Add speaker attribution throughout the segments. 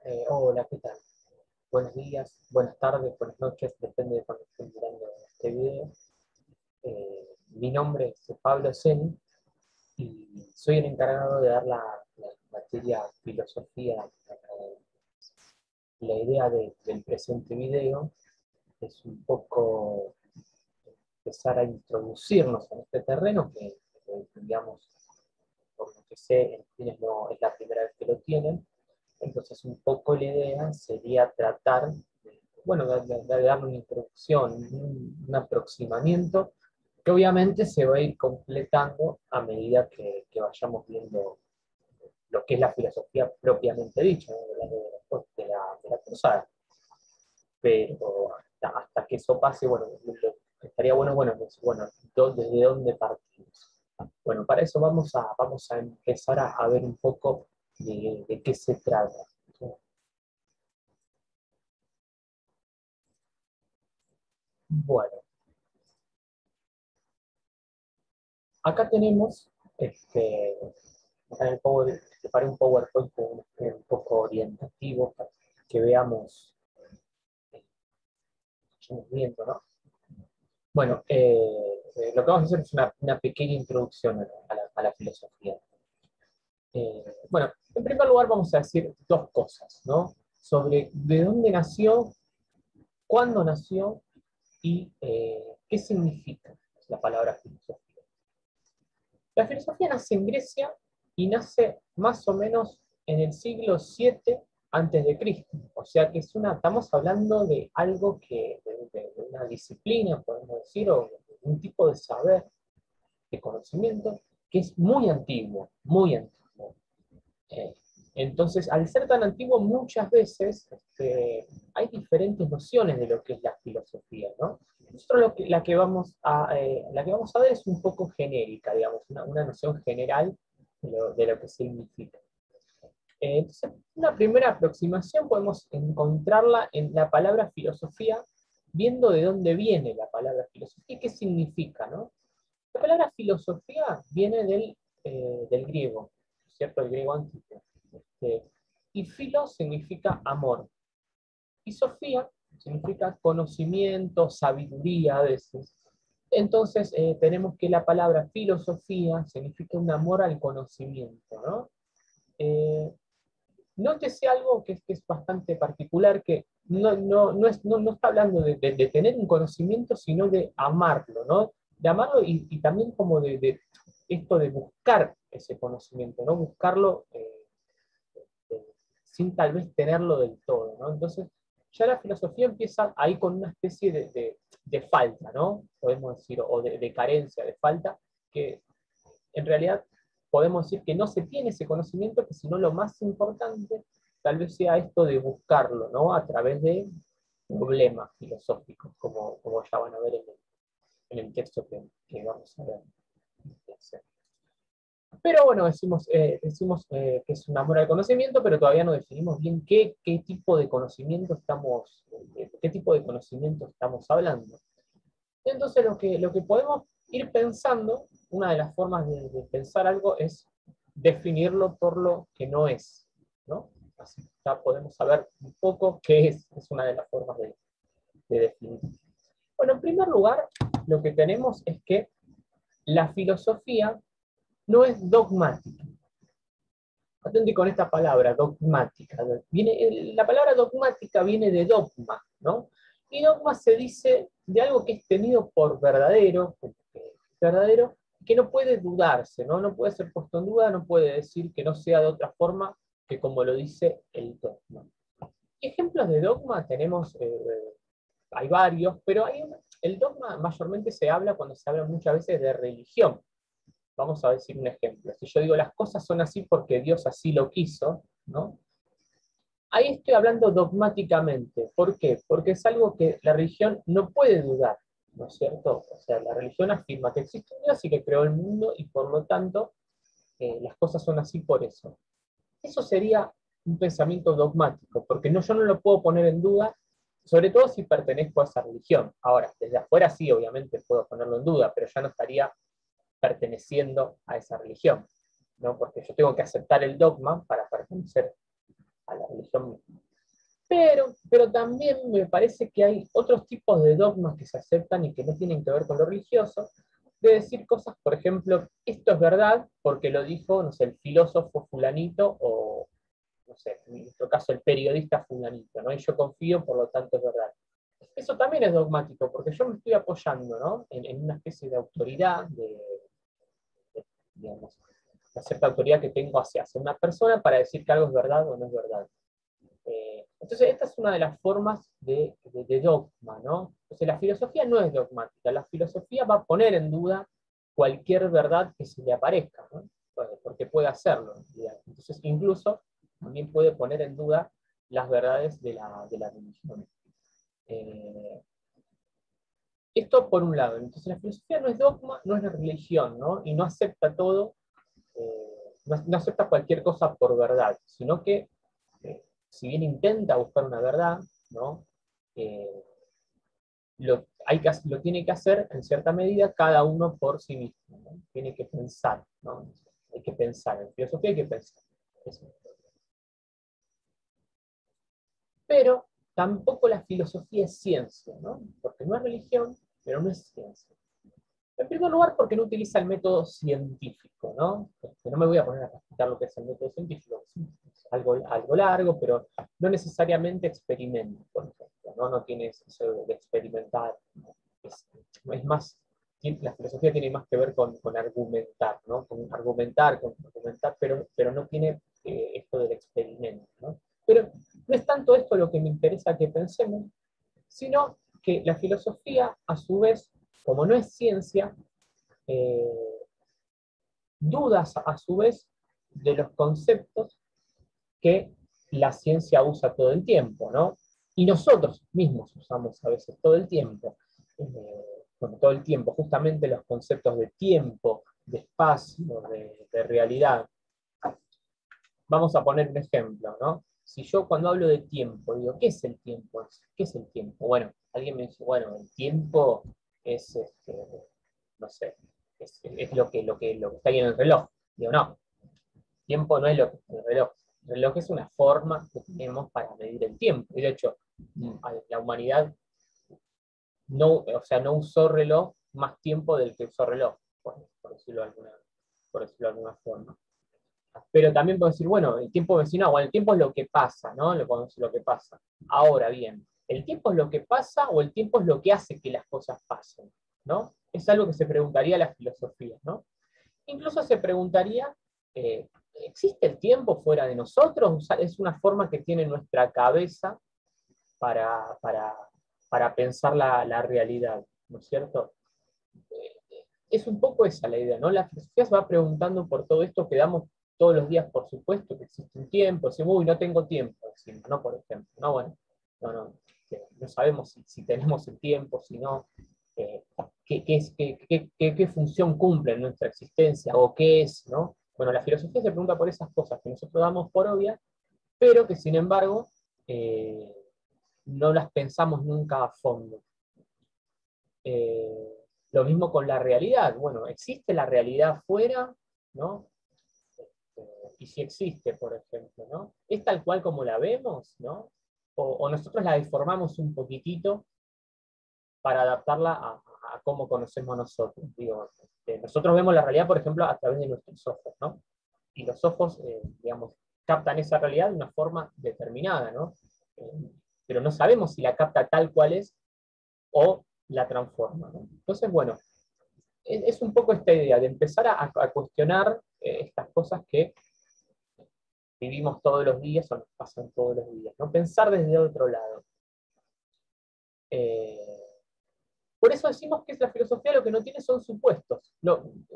Speaker 1: Hola, ¿qué tal? Buenos días, buenas tardes, buenas noches, depende de cuando estén mirando este video. Mi nombre es Pablo Seni y soy el encargado de dar la materia filosofía. La idea del presente video es un poco empezar a introducirnos en este terreno que, digamos, por lo que sé, en fines no es la primera vez que lo tienen. Entonces, un poco la idea sería tratar, bueno, de darle una introducción, un aproximamiento, que obviamente se va a ir completando a medida que vayamos viendo lo que es la filosofía propiamente dicha, ¿no? De la cruzada. Pero hasta que eso pase, bueno, estaría bueno, bueno, ¿desde dónde partimos? Bueno, para eso vamos a empezar a ver un poco de qué se trata. Bueno, acá tenemos, acá en el preparé un PowerPoint un poco orientativo para que veamos, vayamos viendo, ¿no? Bueno, lo que vamos a hacer es una pequeña introducción a la filosofía. Bueno, en primer lugar vamos a decir dos cosas, ¿no? Sobre de dónde nació, cuándo nació y qué significa la palabra filosofía. La filosofía nace en Grecia y nace más o menos en el siglo VII antes de Cristo. O sea que estamos hablando de algo de una disciplina, podemos decir, o de un tipo de saber, de conocimiento, que es muy antiguo, muy antiguo. Eh, entonces, al ser tan antiguo, muchas veces hay diferentes nociones de lo que es la filosofía, ¿no? Nosotros la que vamos a ver es un poco genérica, digamos, una noción general de lo que significa. Entonces, una primera aproximación podemos encontrarla en la palabra filosofía, viendo de dónde viene la palabra filosofía y qué significa, ¿no? La palabra filosofía viene del griego, ¿cierto? El griego antiguo. Este, y filo significa amor. Y sofía significa conocimiento, sabiduría a veces. Entonces, tenemos que la palabra filosofía significa un amor al conocimiento, ¿no? Eh, Nótese algo que es bastante particular, que no está hablando de tener un conocimiento, sino de amarlo, ¿no? De amarlo y también como de esto de buscar ese conocimiento, ¿no? Buscarlo sin tal vez tenerlo del todo, ¿no? Entonces, ya la filosofía empieza ahí con una especie de falta, ¿no? Podemos decir, o de carencia, de falta, que en realidad podemos decir que no se tiene ese conocimiento, que sino lo más importante tal vez sea esto de buscarlo, ¿no? A través de problemas filosóficos, como ya van a ver en el texto que vamos a ver. Pero bueno, decimos que es un amor al conocimiento, pero todavía no definimos bien qué tipo de conocimiento estamos hablando. Entonces, lo que podemos ir pensando, una de las formas de pensar algo es definirlo por lo que no es, ¿no? Así ya podemos saber un poco qué es una de las formas de definir. Bueno, en primer lugar, lo que tenemos es que la filosofía no es dogmática. Atente con esta palabra, dogmática. La palabra dogmática viene de dogma, ¿no? Y dogma se dice de algo que es tenido por verdadero, que no puede dudarse, ¿no? No puede ser puesto en duda, no puede decir que no sea de otra forma que como lo dice el dogma. Y ejemplos de dogma tenemos, hay varios, pero el dogma mayormente se habla cuando se habla muchas veces de religión. Vamos a decir un ejemplo. Si yo digo las cosas son así porque Dios así lo quiso, ¿no? Ahí estoy hablando dogmáticamente. ¿Por qué? Porque es algo que la religión no puede dudar, ¿no es cierto? O sea, la religión afirma que existe un Dios y que creó el mundo y por lo tanto las cosas son así por eso. Eso sería un pensamiento dogmático, porque yo no lo puedo poner en duda, sobre todo si pertenezco a esa religión. Ahora, desde afuera sí, obviamente puedo ponerlo en duda, pero ya no estaría perteneciendo a esa religión, ¿no? Porque yo tengo que aceptar el dogma para pertenecer a la religión misma. Pero también me parece que hay otros tipos de dogmas que se aceptan y que no tienen que ver con lo religioso, de decir cosas, por ejemplo, esto es verdad porque lo dijo, no sé, el filósofo fulanito o, no sé, en nuestro caso el periodista fulanito, ¿no? Y yo confío, por lo tanto es verdad. Eso también es dogmático, porque yo me estoy apoyando, ¿no? En una especie de autoridad, digamos, una cierta autoridad que tengo hacia una persona para decir que algo es verdad o no es verdad. Entonces, esta es una de las formas de dogma, ¿no? Entonces, la filosofía no es dogmática, la filosofía va a poner en duda cualquier verdad que se le aparezca, ¿no? Porque puede hacerlo. Digamos. Entonces, incluso también puede poner en duda las verdades de la religión. Eh, Esto por un lado. Entonces, la filosofía no es dogma, no es la religión, ¿no? Y no acepta todo, no acepta cualquier cosa por verdad, sino que si bien intenta buscar una verdad, ¿no? Eh, lo tiene que hacer en cierta medida cada uno por sí mismo, ¿no? Tiene que pensar, ¿no? Hay que pensar, en filosofía hay que pensar. Eso. Pero tampoco la filosofía es ciencia, ¿no? Porque no es religión, pero no es ciencia. En primer lugar, porque no utiliza el método científico, ¿no? Que no me voy a poner a explicar lo que es el método científico, es algo largo, pero no necesariamente experimento, por ejemplo, ¿no? No tiene eso de experimentar, ¿no? Es más, la filosofía tiene más que ver con argumentar, ¿no? Con argumentar, pero no tiene esto del experimento, ¿no? Pero no es tanto esto lo que me interesa que pensemos, sino que la filosofía, a su vez, como no es ciencia, eh, dudas a su vez de los conceptos que la ciencia usa todo el tiempo, ¿no? Y nosotros mismos usamos a veces todo el tiempo, bueno, todo el tiempo, justamente los conceptos de tiempo, de espacio, de realidad. Vamos a poner un ejemplo, ¿no? Si yo cuando hablo de tiempo, digo, ¿qué es el tiempo? ¿Qué es el tiempo? Bueno, alguien me dice, bueno, el tiempo es, no sé, es lo que está ahí en el reloj. Digo, no, tiempo no es lo que está en el reloj. El reloj es una forma que tenemos para medir el tiempo. Y de hecho, la humanidad no, o sea, no usó reloj más tiempo del que usó reloj, por decirlo de alguna forma. Pero también puedo decir, bueno, el tiempo vecino, bueno, el tiempo es lo que pasa, ¿no? Lo que pasa. Ahora bien, ¿el tiempo es lo que pasa o el tiempo es lo que hace que las cosas pasen? ¿No? Es algo que se preguntaría la filosofía, ¿no? Incluso se preguntaría, ¿existe el tiempo fuera de nosotros? O sea, es una forma que tiene nuestra cabeza para, para, para pensar la realidad, ¿no es cierto? Es un poco esa la idea, ¿no? La filosofía se va preguntando por todo esto que damos todos los días, por supuesto, que existe un tiempo, decimos, uy, no tengo tiempo, decimos, ¿no? Por ejemplo, no, bueno, no sabemos si tenemos el tiempo, si no, eh, qué función cumple en nuestra existencia, o qué es, ¿no? Bueno, la filosofía se pregunta por esas cosas que nosotros damos por obvias, pero que sin embargo eh, no las pensamos nunca a fondo. Eh, lo mismo con la realidad. Bueno, ¿existe la realidad afuera? ¿No? Y si existe, por ejemplo, ¿no? ¿Es tal cual como la vemos? ¿No? O nosotros la deformamos un poquitito para adaptarla a cómo conocemos nosotros. Digo, nosotros vemos la realidad, por ejemplo, a través de nuestros ojos, ¿no? Y los ojos, digamos, captan esa realidad de una forma determinada, ¿no? Pero no sabemos si la capta tal cual es o la transforma, ¿no? Entonces, bueno, es un poco esta idea de empezar a cuestionar estas cosas que vivimos todos los días o nos pasan todos los días, ¿no? Pensar desde otro lado. Eh, por eso decimos que la filosofía lo que no tiene son supuestos.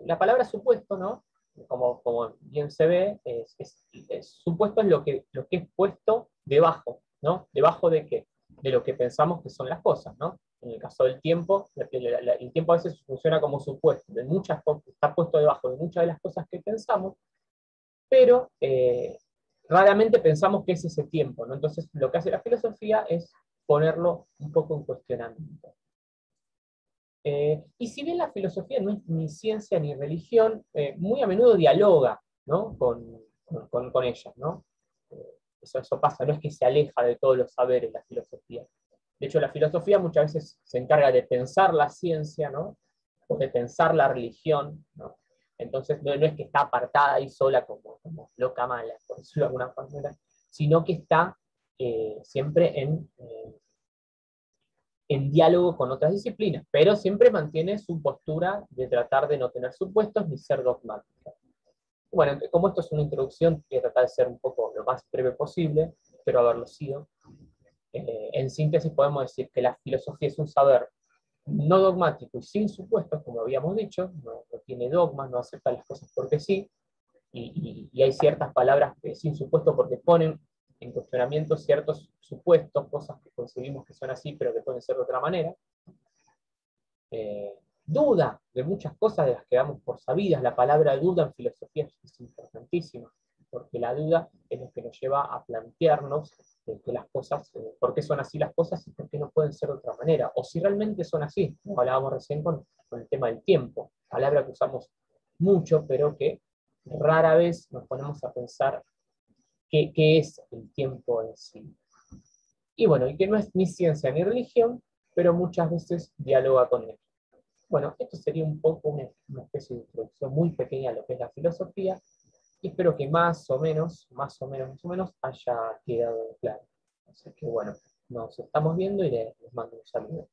Speaker 1: La palabra supuesto, ¿no? Como bien se ve, supuesto es lo que es puesto debajo, ¿no? ¿Debajo de qué? De lo que pensamos que son las cosas, ¿no? En el caso del tiempo, el tiempo a veces funciona como supuesto, está puesto debajo de muchas de las cosas que pensamos, pero raramente pensamos que es ese tiempo, ¿no? Entonces, lo que hace la filosofía es ponerlo un poco en cuestionamiento. Y si bien la filosofía no es ni ciencia ni religión, muy a menudo dialoga, ¿no? con ellas, ¿no? Eso pasa, no es que se aleja de todos los saberes la filosofía. De hecho, la filosofía muchas veces se encarga de pensar la ciencia, ¿no? O de pensar la religión, ¿no? Entonces, no es que está apartada y sola como loca mala, por decirlo de alguna manera, sino que está siempre en diálogo con otras disciplinas, pero siempre mantiene su postura de tratar de no tener supuestos ni ser dogmática. Bueno, como esto es una introducción, voy a tratar de ser un poco lo más breve posible, espero haberlo sido. En síntesis podemos decir que la filosofía es un saber no dogmático y sin supuestos, como habíamos dicho, no tiene dogmas, no acepta las cosas porque sí, y hay ciertas palabras sin supuesto porque ponen en cuestionamiento ciertos supuestos, cosas que concebimos que son así, pero que pueden ser de otra manera. Duda de muchas cosas de las que damos por sabidas. La palabra duda en filosofía es importantísima, porque la duda es lo que nos lleva a plantearnos que las cosas, por qué son así las cosas y por qué no pueden ser de otra manera, o si realmente son así, como hablábamos recién con el tema del tiempo, palabra que usamos mucho, pero que rara vez nos ponemos a pensar qué es el tiempo en sí. Y bueno, y que no es ni ciencia ni religión, pero muchas veces dialoga con él. Bueno, esto sería un poco una especie de introducción muy pequeña a lo que es la filosofía, y espero que más o menos haya quedado claro. Así que bueno, nos estamos viendo y les mando un saludo.